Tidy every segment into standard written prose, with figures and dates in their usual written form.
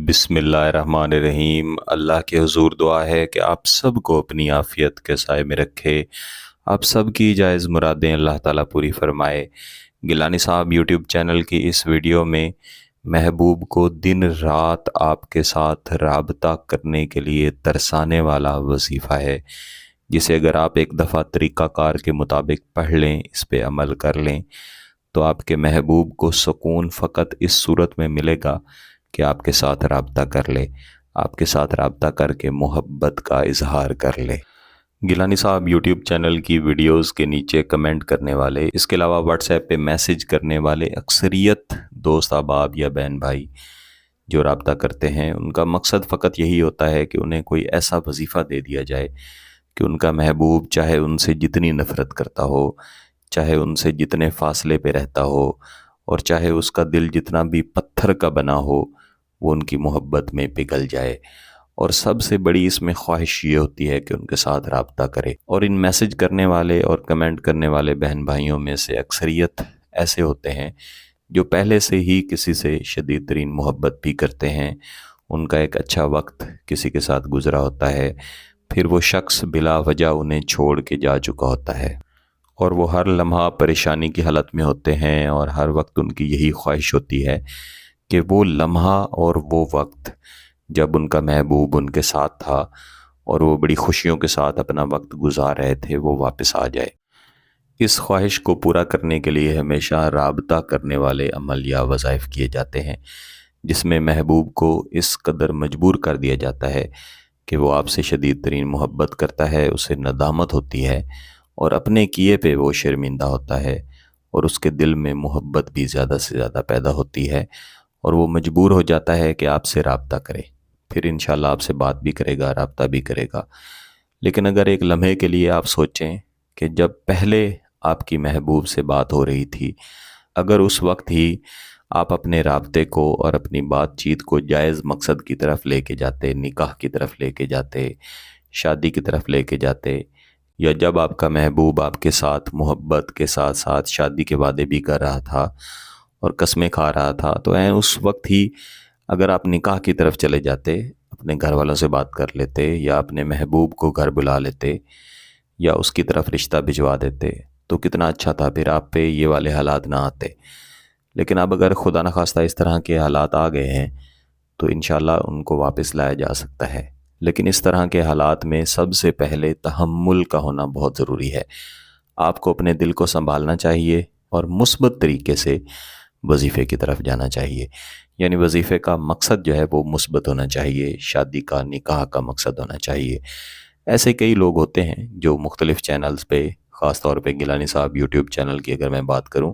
बिस्मिल्लाहिर्रहमानिर्रहीम। अल्लाह के हुजूर दुआ है कि आप सब को अपनी आफ़ियत के साए में रखे। आप सब की जायज़ मुरादें अल्लाह ताला पूरी फ़रमाए। गिलानी साहब यूट्यूब चैनल की इस वीडियो में महबूब को दिन रात आपके साथ राबता करने के लिए तरसाने वाला वजीफ़ा है, जिसे अगर आप एक दफ़ा तरीक़ाकार के मुताबिक पढ़ लें, इस पे अमल कर लें, तो आपके महबूब को सुकून फ़कत इस सूरत में मिलेगा कि आपके साथ राबता कर ले, आपके साथ राबता करके मोहब्बत का इजहार कर ले। गिलानी साहब यूट्यूब चैनल की वीडियोस के नीचे कमेंट करने वाले, इसके अलावा व्हाट्सएप पे मैसेज करने वाले अक्सरियत दोस्त अहबाब या बहन भाई जो राबता करते हैं, उनका मकसद फ़कत यही होता है कि उन्हें कोई ऐसा वजीफ़ा दे दिया जाए कि उनका महबूब चाहे उनसे जितनी नफ़रत करता हो, चाहे उनसे जितने फ़ासले पे रहता हो, और चाहे उसका दिल जितना भी पत्थर का बना हो, वो उनकी मोहब्बत में पिघल जाए। और सबसे बड़ी इसमें ख्वाहिश ये होती है कि उनके साथ राबता करे। और इन मैसेज करने वाले और कमेंट करने वाले बहन भाइयों में से अक्सरियत ऐसे होते हैं जो पहले से ही किसी से शदीद तरीन मोहब्बत भी करते हैं। उनका एक अच्छा वक्त किसी के साथ गुज़रा होता है, फिर वो शख्स बिला वजह उन्हें छोड़ के जा चुका होता है, और वो हर लम्हा परेशानी की हालत में होते हैं, और हर वक्त उनकी यही ख्वाहिश होती है कि वो लम्हा और वो वक्त जब उनका महबूब उनके साथ था और वो बड़ी खुशियों के साथ अपना वक्त गुजार रहे थे, वो वापस आ जाए। इस ख्वाहिश को पूरा करने के लिए हमेशा राबता करने वाले अमल या वज़ाइफ किए जाते हैं, जिसमें महबूब को इस कदर मजबूर कर दिया जाता है कि वो आपसे शदीद तरीन मोहब्बत करता है, उसे नदामत होती है और अपने किए पे वो शर्मिंदा होता है, और उसके दिल में मोहब्बत भी ज़्यादा से ज़्यादा पैदा होती है, और वो मजबूर हो जाता है कि आपसे राबता करे। फिर इंशाल्लाह आपसे बात भी करेगा, राबता भी करेगा। लेकिन अगर एक लम्हे के लिए आप सोचें कि जब पहले आपकी महबूब से बात हो रही थी, अगर उस वक्त ही आप अपने राबते को और अपनी बातचीत को जायज़ मकसद की तरफ लेके जाते, निकाह की तरफ लेके जाते, शादी की तरफ लेके जाते, या जब आपका महबूब आपके साथ मोहब्बत के साथ साथ शादी के वादे भी कर रहा था और कस्में खा रहा था, तो उस वक्त ही अगर आप निकाह की तरफ चले जाते, अपने घर वालों से बात कर लेते, या अपने महबूब को घर बुला लेते, या उसकी तरफ रिश्ता भिजवा देते, तो कितना अच्छा था, फिर आप पे ये वाले हालात ना आते। लेकिन अब अगर खुदा न खास्ता इस तरह के हालात आ गए हैं, तो इंशाल्लाह उनको वापस लाया जा सकता है। लेकिन इस तरह के हालात में सबसे पहले तहम्मुल का होना बहुत ज़रूरी है। आपको अपने दिल को संभालना चाहिए और मुस्बत तरीके से वजीफ़े की तरफ जाना चाहिए। यानी वजीफ़े का मकसद जो है वो मुस्बत होना चाहिए, शादी का, निकाह का मकसद होना चाहिए। ऐसे कई लोग होते हैं जो मुख्तलिफ़ चैनल्स पे, ख़ास तौर पे गिलानी साहब यूट्यूब चैनल की अगर मैं बात करूं,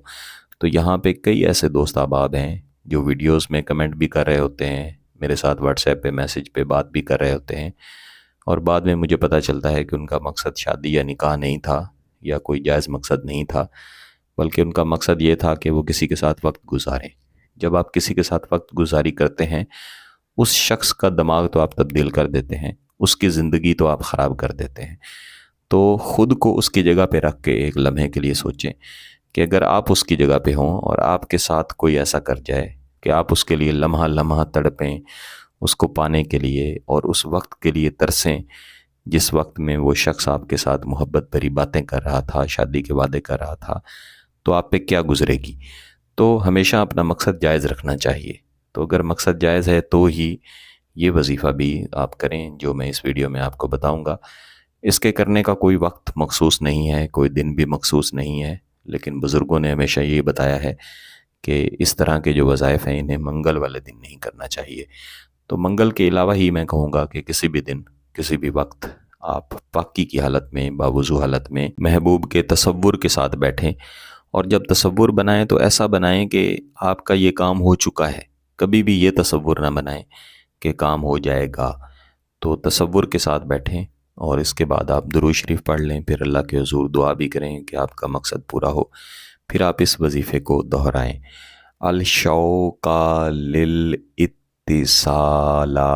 तो यहाँ पे कई ऐसे दोस्त अहबाब हैं जो वीडियोस में कमेंट भी कर रहे होते हैं, मेरे साथ व्हाट्सएप पे मैसेज पे बात भी कर रहे होते हैं, और बाद में मुझे पता चलता है कि उनका मकसद शादी या निकाह नहीं था, या कोई जायज़ मकसद नहीं था, बल्कि उनका मकसद ये था कि वो किसी के साथ वक्त गुजारें। जब आप किसी के साथ वक्त गुजारी करते हैं, उस शख्स का दिमाग तो आप तब्दील कर देते हैं, उसकी ज़िंदगी तो आप ख़राब कर देते हैं। तो ख़ुद को उसकी जगह पे रख के एक लम्हे के लिए सोचें कि अगर आप उसकी जगह पे हों और आपके साथ कोई ऐसा कर जाए कि आप उसके लिए लम्हा लम्हा तड़पें, उसको पाने के लिए और उस वक्त के लिए तरसें जिस वक्त में वो शख्स आपके साथ मोहब्बत भरी बातें कर रहा था, शादी के वादे कर रहा था, तो आप पे क्या गुजरेगी। तो हमेशा अपना मकसद जायज़ रखना चाहिए। तो अगर मकसद जायज़ है तो ही ये वजीफ़ा भी आप करें जो मैं इस वीडियो में आपको बताऊंगा। इसके करने का कोई वक्त मखसूस नहीं है, कोई दिन भी मखसूस नहीं है, लेकिन बुज़ुर्गों ने हमेशा ये बताया है कि इस तरह के जो वज़ाइफ़ हैं इन्हें मंगल वाले दिन नहीं करना चाहिए। तो मंगल के अलावा ही मैं कहूँगा कि किसी भी दिन, किसी भी वक्त आप पाकी की हालत में, बावुज़ू हालत में महबूब के तसव्वुर के साथ बैठें, और जब तसव्वुर बनाएं तो ऐसा बनाएं कि आपका ये काम हो चुका है। कभी भी ये तसव्वुर ना बनाएं कि काम हो जाएगा। तो तसव्वुर के साथ बैठें और इसके बाद आप दुरूद शरीफ पढ़ लें, फिर अल्लाह के हुज़ूर दुआ भी करें कि आपका मकसद पूरा हो। फिर आप इस वजीफ़े को दोहराएं। अल शौक़ा लिल इत्तिसाला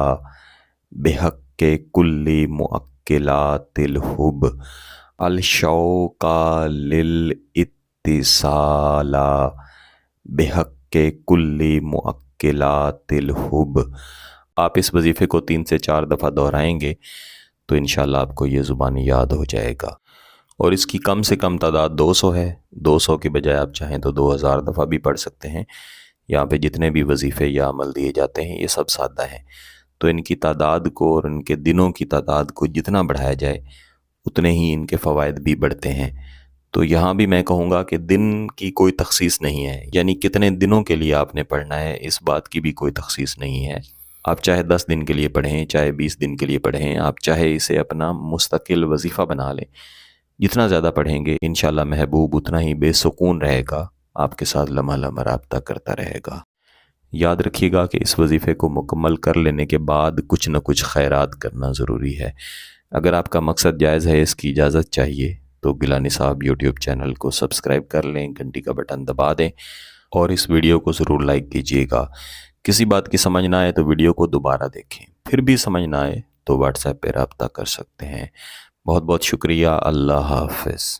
बिहक़्क़े कुल्ली मुअक्किलातिल हुब। अल शौक़ा लिल इत्तिसाला बिहक़्क़े कुल्ली मुअक्किलातिल हुब। آپ اس وظیفے کو 3 سے 4 دفعہ دہرائیں گے تو انشاءاللہ آپ کو یہ زبانی یاد ہو جائے گا، اور اس کی کم سے کم تعداد 200 ہے۔ 200 کے بجائے آپ چاہیں تو 2000 دفعہ بھی پڑھ سکتے ہیں۔ یہاں پہ جتنے بھی وظیفے یا عمل دیے جاتے ہیں یہ سب سادہ ہیں، تو ان کی تعداد کو اور ان کے دنوں کی تعداد کو جتنا بڑھایا جائے اتنے ہی ان کے فوائد بھی بڑھتے ہیں۔ تو یہاں بھی میں کہوں گا کہ دن کی کوئی تخصیص نہیں ہے، یعنی کتنے دنوں کے لیے آپ نے پڑھنا ہے اس بات کی بھی کوئی تخصیص نہیں ہے۔ آپ چاہے 10 دن کے لیے پڑھیں، چاہے 20 دن کے لیے پڑھیں، آپ چاہے اسے اپنا مستقل وظیفہ بنا لیں۔ جتنا زیادہ پڑھیں گے انشاءاللہ محبوب اتنا ہی بے سکون رہے گا، آپ کے ساتھ لمحہ لمحہ رابطہ کرتا رہے گا۔ یاد رکھیے گا کہ اس وظیفے کو مکمل کر لینے کے بعد کچھ نہ کچھ خیرات کرنا ضروری ہے۔ اگر آپ کا مقصد جائز ہے، اس کی اجازت چاہیے، تو گیلانی صاحب یوٹیوب چینل کو سبسکرائب کر لیں، گھنٹی کا بٹن دبا دیں اور اس ویڈیو کو ضرور لائک کیجیے گا۔ کسی بات کی سمجھ نہ آئے تو ویڈیو کو دوبارہ دیکھیں، پھر بھی سمجھ نہ آئے تو واٹس ایپ پہ رابطہ کر سکتے ہیں۔ بہت بہت شکریہ۔ اللہ حافظ۔